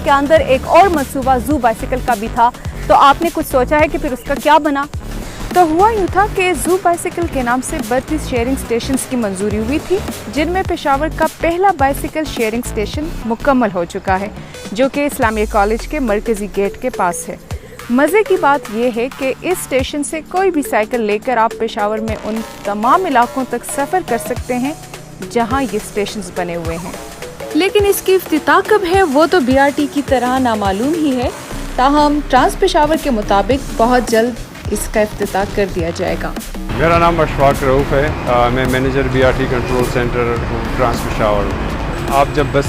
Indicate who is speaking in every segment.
Speaker 1: के अंदर एक और मंसूबा जू बाइसिकल का भी था, तो आपने कुछ सोचा है कि फिर उसका क्या बना? तो हुआ यूँ था कि जू बाइसिकल के नाम से 32 शेयरिंग स्टेशंस की मंजूरी हुई थी, जिनमें पेशावर का पहला बाइसिकल शेयरिंग स्टेशन मुकम्मल हो चुका है, जो कि इस्लामिया कॉलेज के मरकज़ी गेट के पास है। मज़े की बात यह है कि इस स्टेशन से कोई भी साइकिल लेकर आप पेशावर में उन तमाम इलाकों तक सफ़र कर सकते हैं जहां ये स्टेशंस बने हुए हैं। लेकिन इसकी इफ्तिताह कब है वो तो BRT की तरह नामालूम ही है। ताहम ट्रांस पेशावर के मुताबिक बहुत जल्द इसका इफ्तिताह कर दिया जाएगा।
Speaker 2: मेरा नाम अशफाक रऊफ़ है। मैं manager BRT control centre trans Peshawar. आप जब बस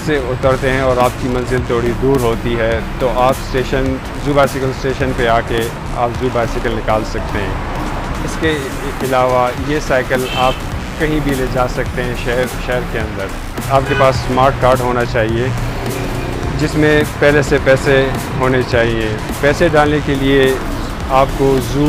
Speaker 2: से उतरते हैं और आपकी मंजिल थोड़ी दूर होती है तो आप जू बाइसिकल स्टेशन पे आके आप जू बाइसिकल निकाल सकते हैं। इसके अलावा ये साइकिल आप कहीं भी ले जा सकते हैं शहर के अंदर। आपके पास स्मार्ट कार्ड होना चाहिए जिसमें पहले से पैसे होने चाहिए। पैसे डालने के लिए आपको जू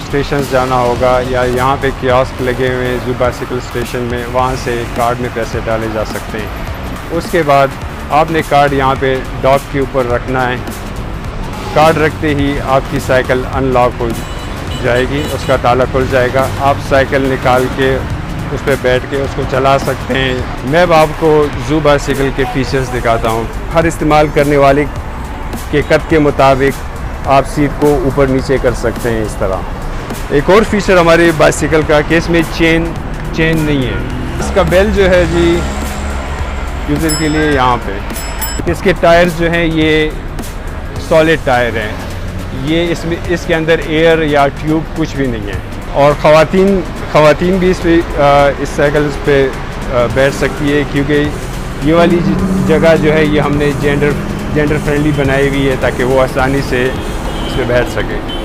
Speaker 2: स्टेशन जाना होगा या यहाँ पे कियोस्क लगे हुए हैं जू बाइसिकल स्टेशन में, वहाँ से कार्ड में पैसे डाले जा सकते हैं। उसके बाद आपने कार्ड यहाँ पे डॉक के ऊपर रखना है। कार्ड रखते ही आपकी साइकिल अनलॉक हो जाएगी, उसका ताला खुल जाएगा। आप साइकिल निकाल के उस पर बैठ के उसको चला सकते हैं। मैं अब आपको जू बाइसिकल के फीचर्स दिखाता हूँ। हर इस्तेमाल करने वाले के कद के मुताबिक आप सीट को ऊपर नीचे कर सकते हैं इस तरह। एक और फीचर हमारे बाइसिकल का कि इसमें चेन नहीं है। इसका बेल जो है जी यूज़र के लिए यहाँ पे। इसके टायर्स जो हैं ये सॉलिड टायर हैं। ये इसके अंदर एयर या ट्यूब कुछ भी नहीं है। और ख़वातीन भी इस साइकिल पे बैठ सकती है, क्योंकि ये वाली जगह जो है ये हमने जेंडर फ्रेंडली बनाई हुई है ताकि वो आसानी से इस पर बैठ सके।